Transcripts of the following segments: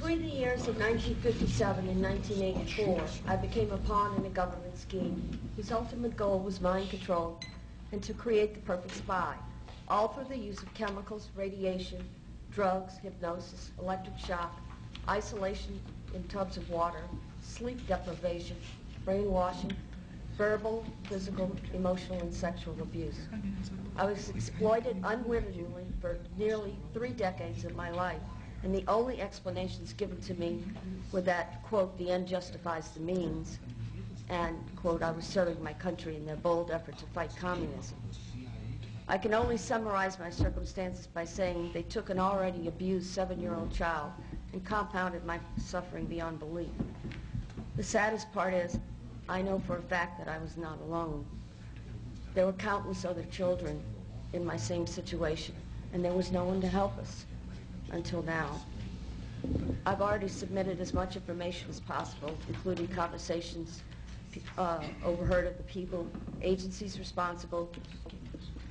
Between the years of 1957 and 1984, I became a pawn in a government scheme whose ultimate goal was mind control and to create the perfect spy, all through the use of chemicals, radiation, drugs, hypnosis, electric shock, isolation in tubs of water, sleep deprivation, brainwashing, verbal, physical, emotional, and sexual abuse. I was exploited unwittingly for nearly 3 decades of my life, and the only explanations given to me were that, quote, the end justifies the means, and, quote, I was serving my country in their bold effort to fight communism. I can only summarize my circumstances by saying they took an already abused 7-year-old child and compounded my suffering beyond belief. The saddest part is, I know for a fact that I was not alone. There were countless other children in my same situation, and there was no one to help us until now. I've already submitted as much information as possible, including conversations overheard of the people, agencies responsible.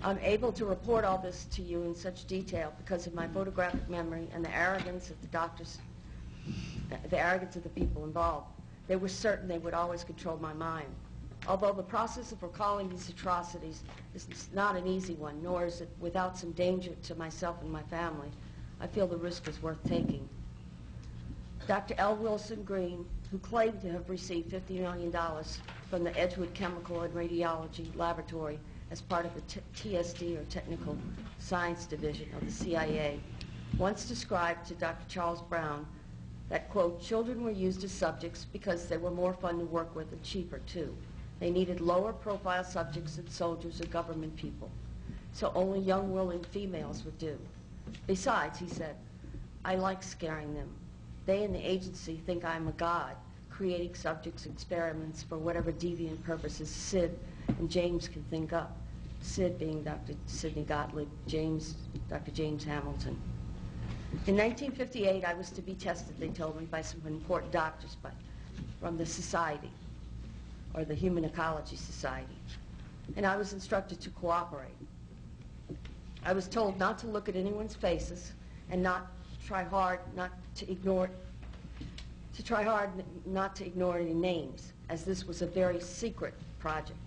I'm able to report all this to you in such detail because of my photographic memory and the arrogance of the doctors, the arrogance of the people involved. They were certain they would always control my mind. Although the process of recalling these atrocities is not an easy one, nor is it without some danger to myself and my family, I feel the risk is worth taking. Dr. L. Wilson Green, who claimed to have received $50 million from the Edgewood Chemical and Radiology Laboratory as part of the TSD, or Technical Science Division of the CIA, once described to Dr. Charles Brown that, quote, children were used as subjects because they were more fun to work with and cheaper, too. They needed lower profile subjects than soldiers or government people, so only young, willing females would do. Besides, he said, I like scaring them. They in the agency think I'm a god, creating subjects' experiments for whatever deviant purposes Sid and James can think up. Sid being Dr. Sidney Gottlieb, James, Dr. James Hamilton. In 1958, I was to be tested, they told me, by some important doctors from the society, or the Human Ecology Society, and I was instructed to cooperate. I was told not to look at anyone's faces and try hard not to ignore any names, as this was a very secret project.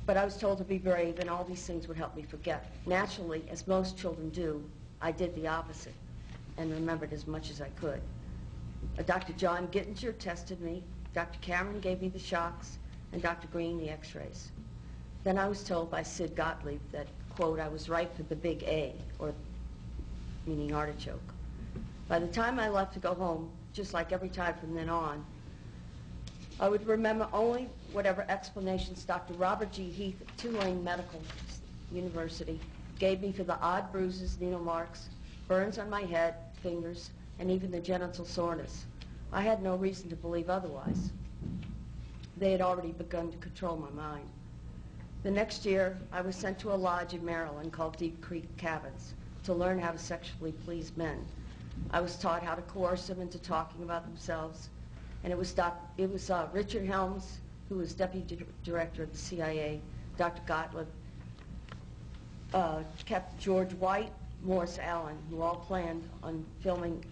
But I was told to be brave, and all these things would help me forget. Naturally, as most children do, I did the opposite and remembered as much as I could. Dr. John Gittinger tested me, Dr. Cameron gave me the shocks, and Dr. Green the x-rays. Then I was told by Sid Gottlieb that, quote, I was ripe for the big A, or meaning artichoke. By the time I left to go home, just like every time from then on, I would remember only whatever explanations Dr. Robert G. Heath of Tulane Medical University gave me for the odd bruises, needle marks, burns on my head, fingers, and even the genital soreness. I had no reason to believe otherwise. They had already begun to control my mind. The next year, I was sent to a lodge in Maryland called Deep Creek Cabins to learn how to sexually please men. I was taught how to coerce them into talking about themselves, and it was Richard Helms, who was deputy director of the CIA, Dr. Gottlieb, Captain George White, Morris Allen, who all planned on filming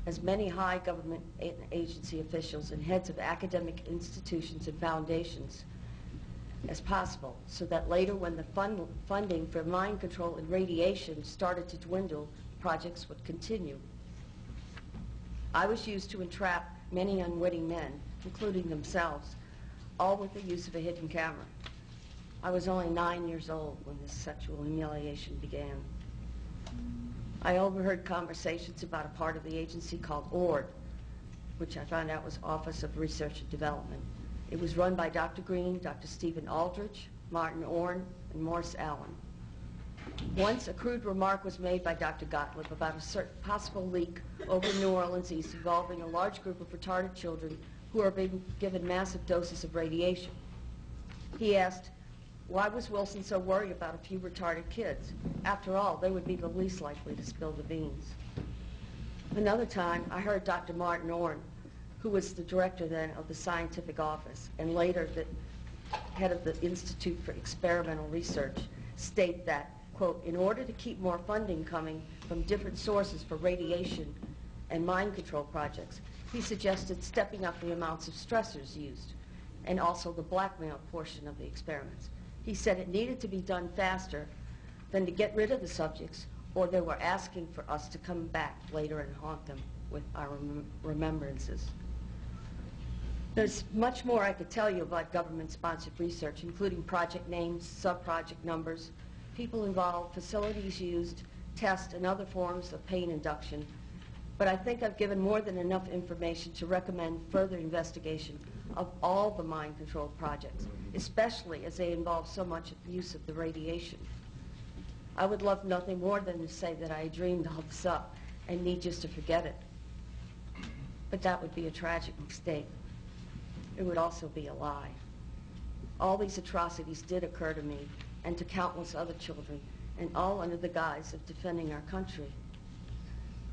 as many high government agency officials and heads of academic institutions and foundations as possible, so that later when the funding for mind control and radiation started to dwindle, projects would continue. I was used to entrap many unwitting men, including themselves, all with the use of a hidden camera. I was only 9 years old when this sexual humiliation began. I overheard conversations about a part of the agency called ORD, which I found out was Office of Research and Development. It was run by Dr. Green, Dr. Stephen Aldrich, Martin Orne, and Morris Allen. Once a crude remark was made by Dr. Gottlieb about a certain possible leak over New Orleans East involving a large group of retarded children who are being given massive doses of radiation. He asked, why was Wilson so worried about a few retarded kids? After all, they would be the least likely to spill the beans. Another time, I heard Dr. Martin Orne, who was the director then of the scientific office and later the head of the Institute for Experimental Research, state that, quote, in order to keep more funding coming from different sources for radiation and mind control projects, he suggested stepping up the amounts of stressors used and also the blackmail portion of the experiments. He said it needed to be done faster than to get rid of the subjects, or they were asking for us to come back later and haunt them with our remembrances. There's much more I could tell you about government-sponsored research, including project names, sub-project numbers, people involved, facilities used, tests, and other forms of pain induction. But I think I've given more than enough information to recommend further investigation of all the mind control projects, especially as they involve so much of the use of the radiation. I would love nothing more than to say that I dreamed all this up and need just to forget it. But that would be a tragic mistake. It would also be a lie. All these atrocities did occur to me and to countless other children, and all under the guise of defending our country.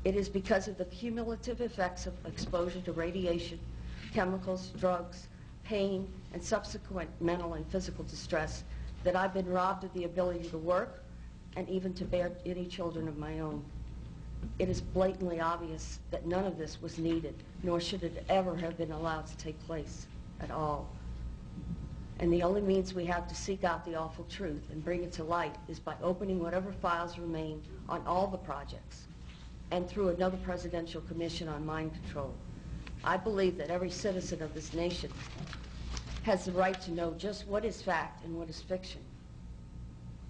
It is because of the cumulative effects of exposure to radiation, chemicals, drugs, pain, and subsequent mental and physical distress that I've been robbed of the ability to work and even to bear any children of my own. It is blatantly obvious that none of this was needed, nor should it ever have been allowed to take place at all. And the only means we have to seek out the awful truth and bring it to light is by opening whatever files remain on all the projects and through another presidential commission on mind control. I believe that every citizen of this nation has the right to know just what is fact and what is fiction.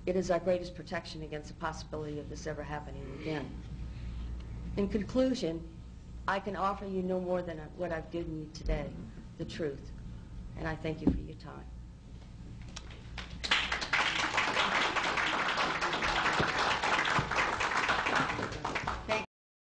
It is our greatest protection against the possibility of this ever happening again. In conclusion, I can offer you no more than what I've given you today, the truth. And I thank you for your time.